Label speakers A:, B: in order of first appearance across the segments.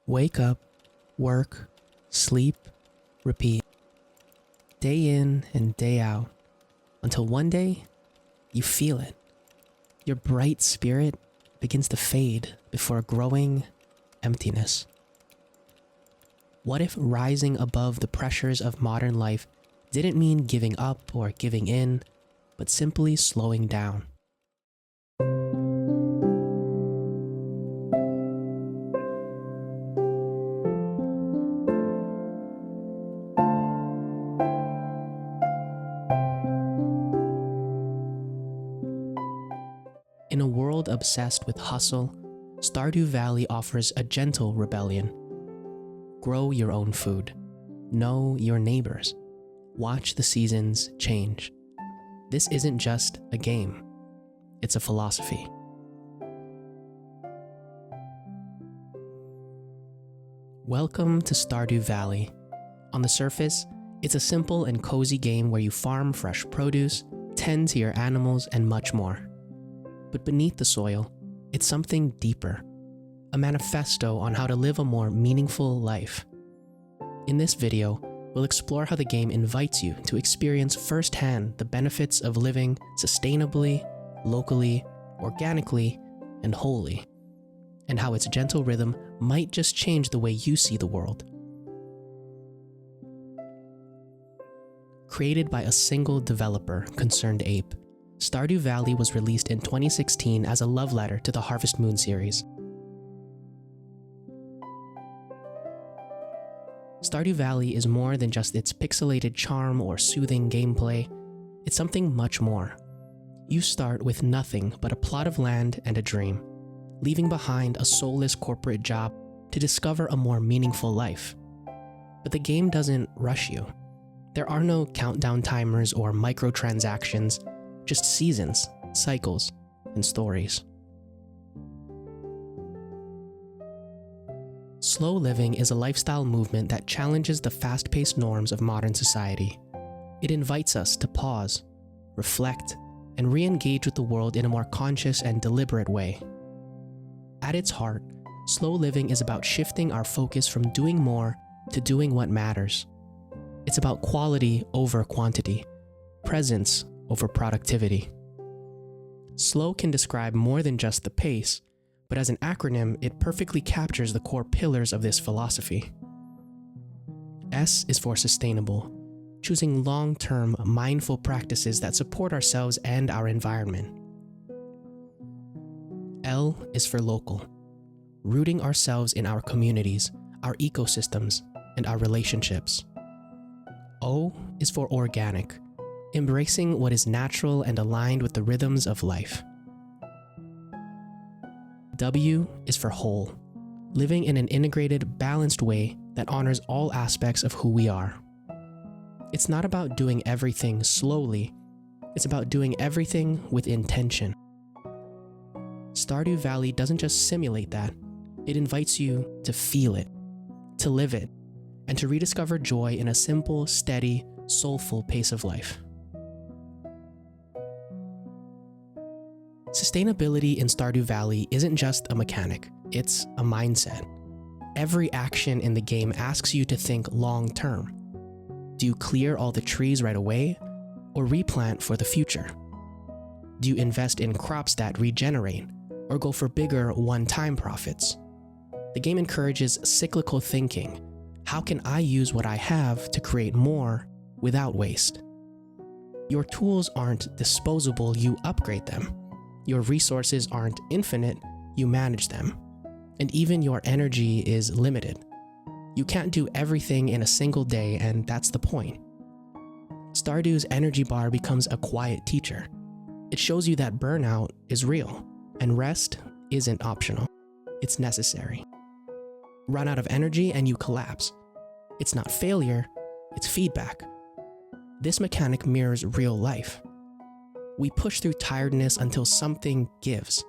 A: Wake up, work, sleep, repeat, day in and day out, until one day, you feel it. Your bright spirit begins to fade before a growing emptiness. What if rising above the pressures of modern life didn't mean giving up or giving in, but simply slowing down? In a world obsessed with hustle, Stardew Valley offers a gentle rebellion. Grow your own food. Know your neighbors. Watch the seasons change. This isn't just a game. It's a philosophy. Welcome to Stardew Valley. On the surface, it's a simple and cozy game where you farm fresh produce, tend to your animals, and much more. But beneath the soil, it's something deeper, a manifesto on how to live a more meaningful life. In this video, we'll explore how the game invites you to experience firsthand the benefits of living sustainably, locally, organically, and wholly, and how its gentle rhythm might just change the way you see the world. Created by a single developer, Concerned Ape, Stardew Valley was released in 2016 as a love letter to the Harvest Moon series. Stardew Valley is more than just its pixelated charm or soothing gameplay. It's something much more. You start with nothing but a plot of land and a dream, leaving behind a soulless corporate job to discover a more meaningful life. But the game doesn't rush you. There are no countdown timers or microtransactions, just seasons, cycles, and stories. Slow living is a lifestyle movement that challenges the fast-paced norms of modern society. It invites us to pause, reflect, and re-engage with the world in a more conscious and deliberate way. At its heart, slow living is about shifting our focus from doing more to doing what matters. It's about quality over quantity, presence over productivity. Slow can describe more than just the pace, but as an acronym, it perfectly captures the core pillars of this philosophy. S is for sustainable, choosing long-term, mindful practices that support ourselves and our environment. L is for local, rooting ourselves in our communities, our ecosystems, and our relationships. O is for organic, embracing what is natural and aligned with the rhythms of life. W is for whole, living in an integrated, balanced way that honors all aspects of who we are. It's not about doing everything slowly, it's about doing everything with intention. Stardew Valley doesn't just simulate that, it invites you to feel it, to live it, and to rediscover joy in a simple, steady, soulful pace of life. Sustainability in Stardew Valley isn't just a mechanic, it's a mindset. Every action in the game asks you to think long-term. Do you clear all the trees right away, or replant for the future? Do you invest in crops that regenerate, or go for bigger one-time profits? The game encourages cyclical thinking. How can I use what I have to create more without waste? Your tools aren't disposable, you upgrade them. Your resources aren't infinite, you manage them. And even your energy is limited. You can't do everything in a single day, and that's the point. Stardew's energy bar becomes a quiet teacher. It shows you that burnout is real, and rest isn't optional. It's necessary. Run out of energy and you collapse. It's not failure, it's feedback. This mechanic mirrors real life. We push through tiredness until something gives.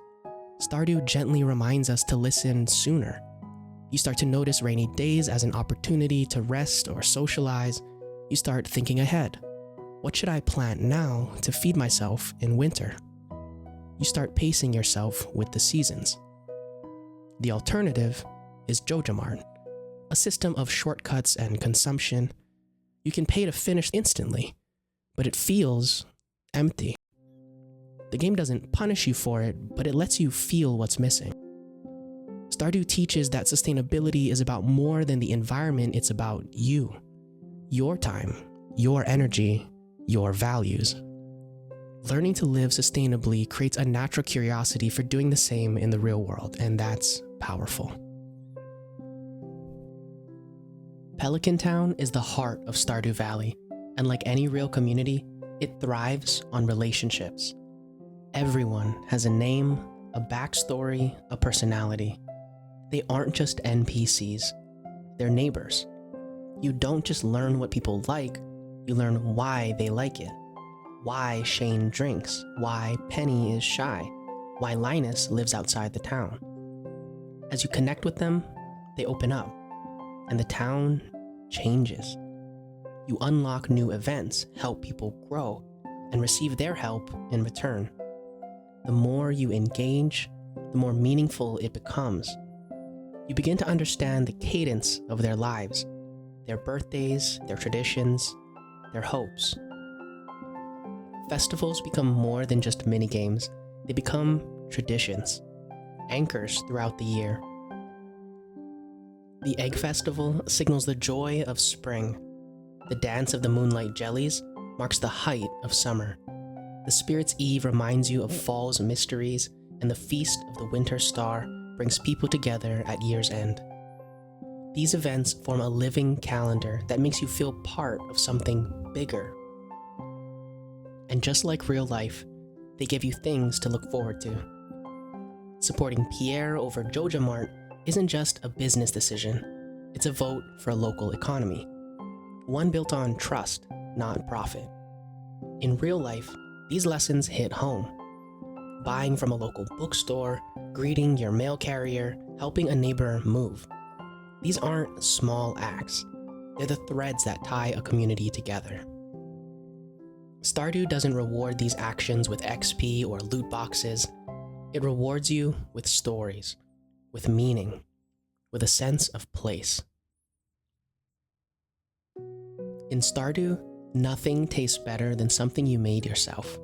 A: Stardew gently reminds us to listen sooner. You start to notice rainy days as an opportunity to rest or socialize. You start thinking ahead. What should I plant now to feed myself in winter? You start pacing yourself with the seasons. The alternative, is JojaMart, a system of shortcuts and consumption. You can pay to finish instantly, but it feels empty. The game doesn't punish you for it, but it lets you feel what's missing. Stardew teaches that sustainability is about more than the environment, it's about you, your time, your energy, your values. Learning to live sustainably creates a natural curiosity for doing the same in the real world, and that's powerful. Pelican Town is the heart of Stardew Valley, and like any real community, it thrives on relationships. Everyone has a name, a backstory, a personality. They aren't just NPCs, they're neighbors. You don't just learn what people like, you learn why they like it. Why Shane drinks, why Penny is shy, why Linus lives outside the town. As you connect with them, they open up, and the town changes. You unlock new events, help people grow, and receive their help in return. The more you engage, the more meaningful it becomes. You begin to understand the cadence of their lives, their birthdays, their traditions, their hopes. Festivals become more than just minigames. They become traditions, anchors throughout the year. The Egg Festival signals the joy of spring. The Dance of the Moonlight Jellies marks the height of summer. The Spirit's Eve reminds you of fall's mysteries, and the Feast of the Winter Star brings people together at year's end. These events form a living calendar that makes you feel part of something bigger. And just like real life, they give you things to look forward to. Supporting Pierre over JojaMart isn't just a business decision, it's a vote for a local economy. One built on trust, not profit. In real life, these lessons hit home. Buying from a local bookstore, greeting your mail carrier, helping a neighbor move. These aren't small acts, they're the threads that tie a community together. Stardew doesn't reward these actions with XP or loot boxes. It rewards you with stories, with meaning, with a sense of place. In Stardew, nothing tastes better than something you made yourself.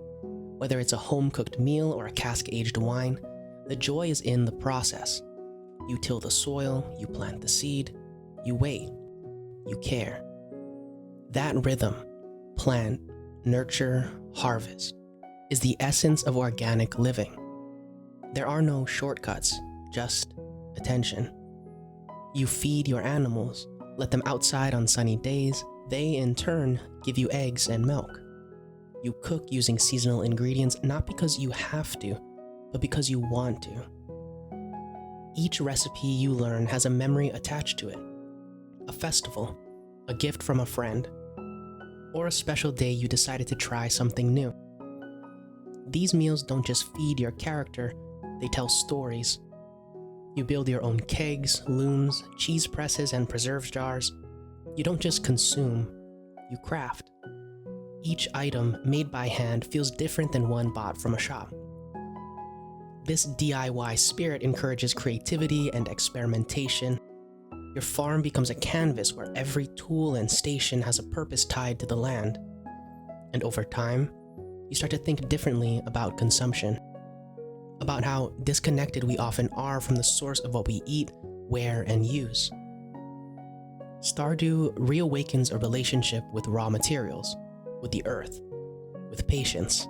A: Whether it's a home-cooked meal or a cask-aged wine, the joy is in the process. You till the soil, you plant the seed, you wait, you care. That rhythm, plant, nurture, harvest, is the essence of organic living. There are no shortcuts, just attention. You feed your animals, let them outside on sunny days. They, in turn, give you eggs and milk. You cook using seasonal ingredients not because you have to, but because you want to. Each recipe you learn has a memory attached to it. A festival, a gift from a friend, or a special day you decided to try something new. These meals don't just feed your character, they tell stories. You build your own kegs, looms, cheese presses, and preserve jars. You don't just consume, you craft. Each item made by hand feels different than one bought from a shop. This DIY spirit encourages creativity and experimentation. Your farm becomes a canvas where every tool and station has a purpose tied to the land. And over time, you start to think differently about consumption, about how disconnected we often are from the source of what we eat, wear, and use. Stardew reawakens a relationship with raw materials, with the earth, with patience.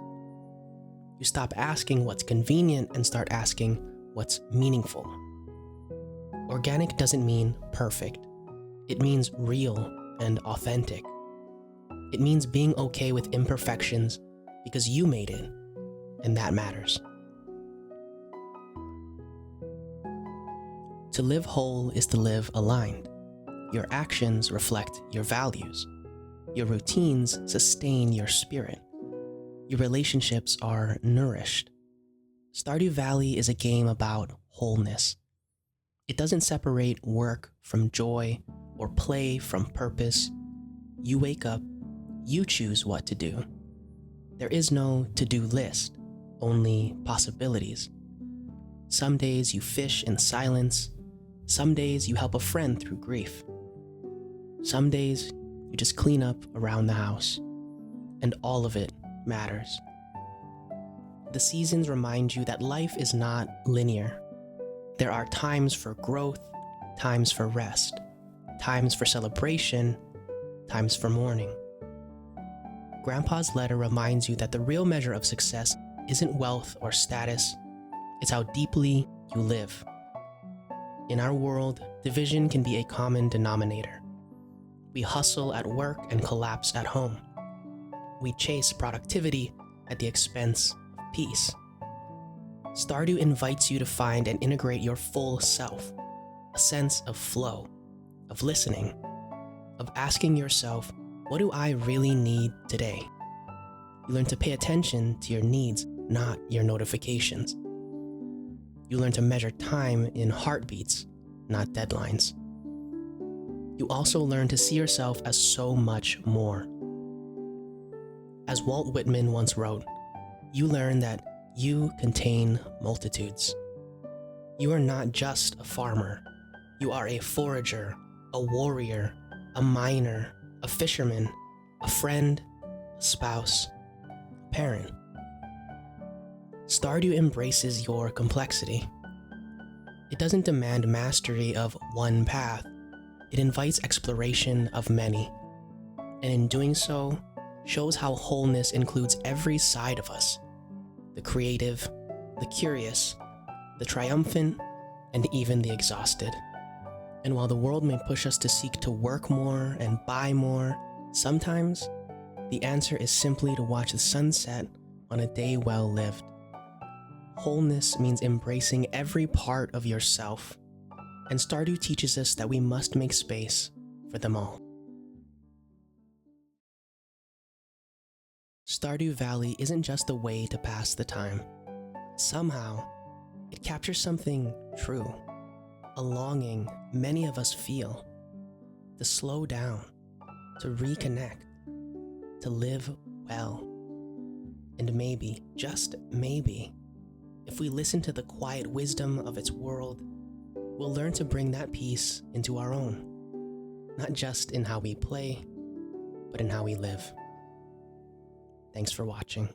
A: You stop asking what's convenient and start asking what's meaningful. Organic doesn't mean perfect. It means real and authentic. It means being okay with imperfections because you made it, and that matters. To live whole is to live aligned. Your actions reflect your values. Your routines sustain your spirit. Your relationships are nourished. Stardew Valley is a game about wholeness. It doesn't separate work from joy or play from purpose. You wake up, you choose what to do. There is no to-do list, only possibilities. Some days you fish in silence. Some days you help a friend through grief. Some days you just clean up around the house, and all of it matters. The seasons remind you that life is not linear. There are times for growth, times for rest, times for celebration, times for mourning. Grandpa's letter reminds you that the real measure of success isn't wealth or status, it's how deeply you live. In our world, division can be a common denominator. We hustle at work and collapse at home. We chase productivity at the expense of peace. Stardew invites you to find and integrate your full self, a sense of flow, of listening, of asking yourself, what do I really need today? You learn to pay attention to your needs, not your notifications. You learn to measure time in heartbeats, not deadlines. You also learn to see yourself as so much more. As Walt Whitman once wrote, you learn that you contain multitudes. You are not just a farmer. You are a forager, a warrior, a miner, a fisherman, a friend, a spouse, a parent. Stardew embraces your complexity. It doesn't demand mastery of one path. It invites exploration of many, and in doing so, shows how wholeness includes every side of us: the creative, the curious, the triumphant, and even the exhausted. And while the world may push us to seek to work more and buy more, sometimes the answer is simply to watch the sunset on a day well lived. Wholeness means embracing every part of yourself, and Stardew teaches us that we must make space for them all. Stardew Valley isn't just a way to pass the time. Somehow, it captures something true, a longing many of us feel, to slow down, to reconnect, to live well. And maybe, just maybe, if we listen to the quiet wisdom of its world, we'll learn to bring that peace into our own, not just in how we play, but in how we live. Thanks for watching.